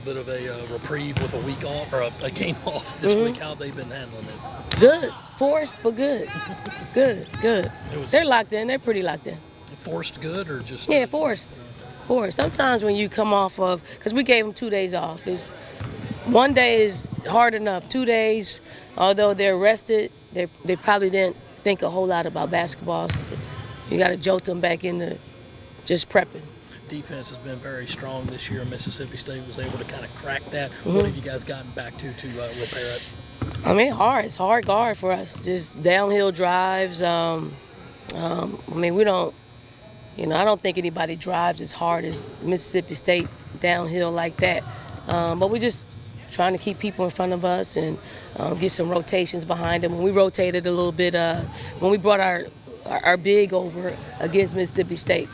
Bit of a reprieve with a week off or a game off this week. How they've been handling it? Good. Forced, but good. Good. It was They're locked in. They're pretty locked in. forced good or just Yeah, forced. Forced. Sometimes when you come off of, because we gave them 2 days off. One day is hard enough. 2 days, although they're rested, they probably didn't think a whole lot about basketball. So you got to jolt them back into just prepping. defense has been very strong this year. Mississippi State was able to kind of crack that. What have you guys gotten back to repair it? I mean, hard. It's hard guard for us. Just downhill drives. I mean, we don't. I don't think anybody drives as hard as Mississippi State downhill like that. But we're just trying to keep people in front of us and get some rotations behind them. When we rotated a little bit, when we brought our big over against Mississippi State,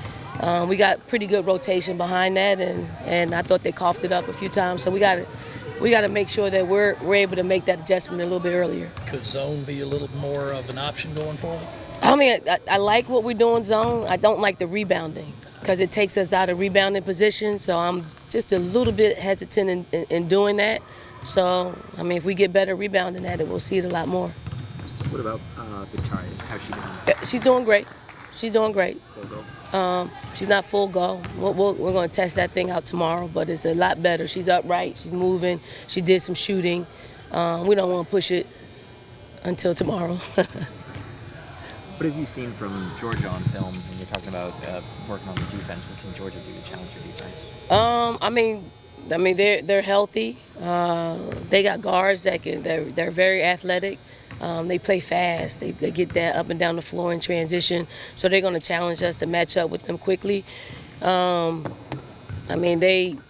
we got pretty good rotation behind that, and I thought they coughed it up a few times. So we got to make sure that we're able to make that adjustment a little bit earlier. Could zone be a little more of an option going forward? I mean, I like what we're doing zone. I don't like the rebounding because it takes us out of rebounding position. So I'm just a little bit hesitant in doing that. So, I mean, if we get better rebounding at it, we'll see it a lot more. What about Victoria? How's she doing? She's doing great. She's doing great. Full go? She's not full go. We're going to test that thing out tomorrow, but it's a lot better. She's upright. She's moving. She did some shooting. We don't want to push it until tomorrow. What have you seen from Georgia on film when you're talking about working on the defense? What can Georgia do to challenge your defense? I mean they're healthy. They got guards they're very athletic. They play fast. They get that up and down the floor in transition. So they're going to challenge us to match up with them quickly. I mean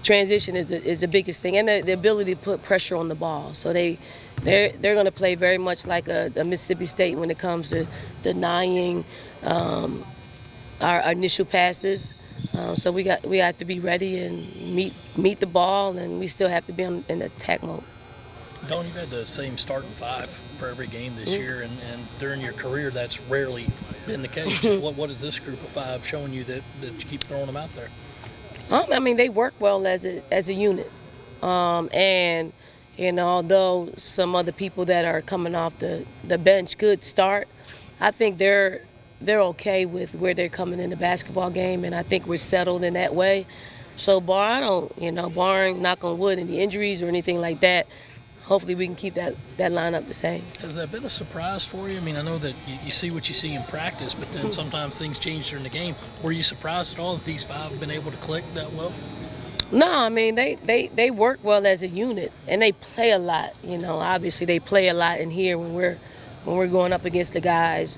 transition is the biggest thing, and the ability to put pressure on the ball. So they're going to play very much like a Mississippi State when it comes to denying our initial passes. So we have to be ready and meet the ball, and we still have to be in attack mode. Don, you've had the same starting five for every game this year, and during your career, that's rarely been the case. Just what is this group of five showing you that you keep throwing them out there? I mean, they work well as a unit, and although some other people that are coming off the bench could start, I think they're okay with where they're coming in the basketball game, and I think we're settled in that way. So barring knock on wood, any injuries or anything like that, hopefully we can keep that lineup the same. Has that been a surprise for you? I mean, I know that you see what you see in practice, but then sometimes things change during the game. Were you surprised at all that these five have been able to click that well? No, I mean, they work well as a unit, and they play a lot. Obviously they play a lot in here when we're going up against the guys,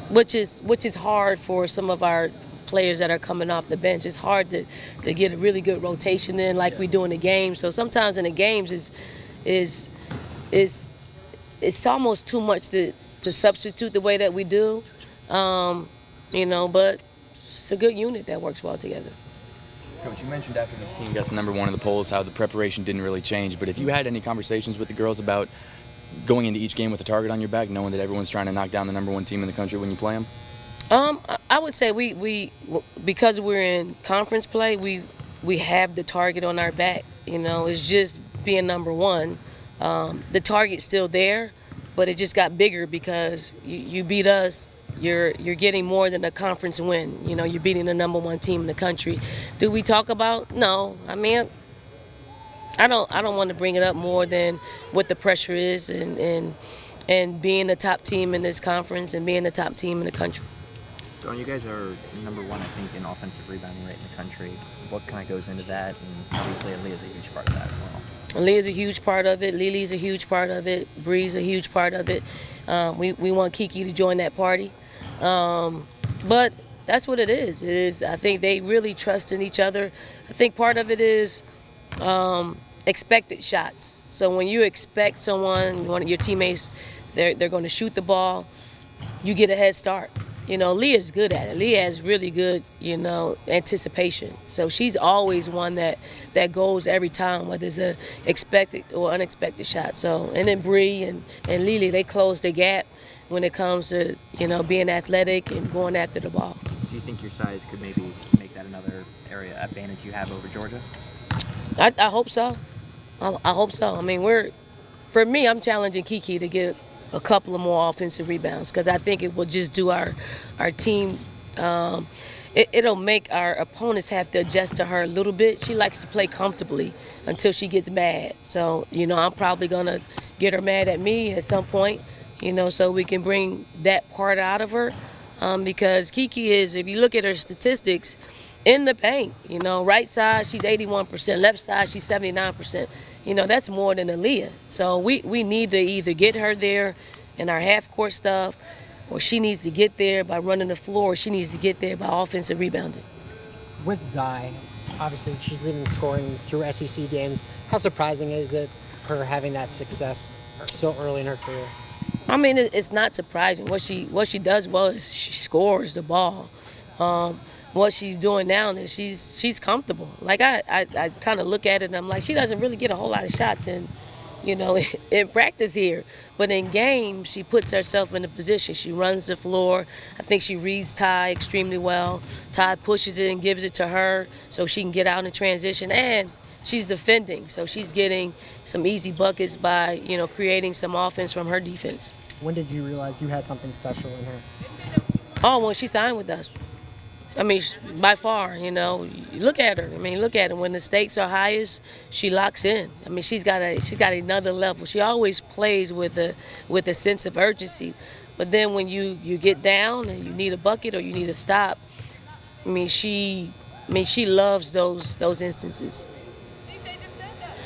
which is hard for some of our players that are coming off the bench. It's hard to get a really good rotation in like we do in the games. So sometimes in the games it's almost too much to substitute the way that we do. But it's a good unit that works well together. Coach, you mentioned after this team got to number one in the polls how the preparation didn't really change, but if you had any conversations with the girls about going into each game with a target on your back, knowing that everyone's trying to knock down the number one team in the country when you play them? I would say we because we're in conference play, we have the target on our back. It's just being number one. The target's still there, but it just got bigger because you beat us. You're getting more than a conference win. You're beating the number one team in the country. Do we talk about? No. I mean, I don't want to bring it up more than what the pressure is and being the top team in this conference and being the top team in the country. Don, you guys are number one, I think, in offensive rebounding rate in the country. What kind of goes into that? And obviously, Aaliyah is a huge part of that as well. Aaliyah's a huge part of it. Lili's a huge part of it. Bree's a huge part of it. We want Kiki to join that party. But that's what it is. I think they really trust in each other. I think part of it is expected shots. So when you expect one of your teammates, they're going to shoot the ball, you get a head start. Leah's good at it. Leah has really good, anticipation. So she's always one that goes every time, whether it's a expected or unexpected shot. So, and then Bree and Lily, they close the gap when it comes to, being athletic and going after the ball. Do you think your size could maybe make that that another area advantage you have over Georgia? I hope so. I hope so. I mean, for me, I'm challenging Kiki to get a couple of more offensive rebounds because I think it will just do our team. It'll make our opponents have to adjust to her a little bit. She likes to play comfortably until she gets mad. So, I'm probably going to get her mad at me at some point, so we can bring that part out of her. Because Kiki is, if you look at her statistics, in the paint, right side, she's 81%, left side, she's 79%. That's more than Aaliyah. So we need to either get her there in our half-court stuff, or she needs to get there by running the floor, or she needs to get there by offensive rebounding. With Zai, obviously she's leading scoring through SEC games. How surprising is it her having that success so early in her career? I mean, it's not surprising. What she does well is she scores the ball. What she's doing now is she's comfortable. Like I kind of look at it and I'm like, she doesn't really get a whole lot of shots in practice here. But in games, she puts herself in a position. She runs the floor. I think she reads Ty extremely well. Ty pushes it and gives it to her so she can get out in transition. And she's defending, so she's getting some easy buckets by, creating some offense from her defense. When did you realize you had something special in her? Oh, when she signed with us. I mean, by far, look at her. I mean, look at her. When the stakes are highest, she locks in. I mean, she's got another level. She always plays with a sense of urgency. But then when you get down and you need a bucket or you need a stop, she loves those instances.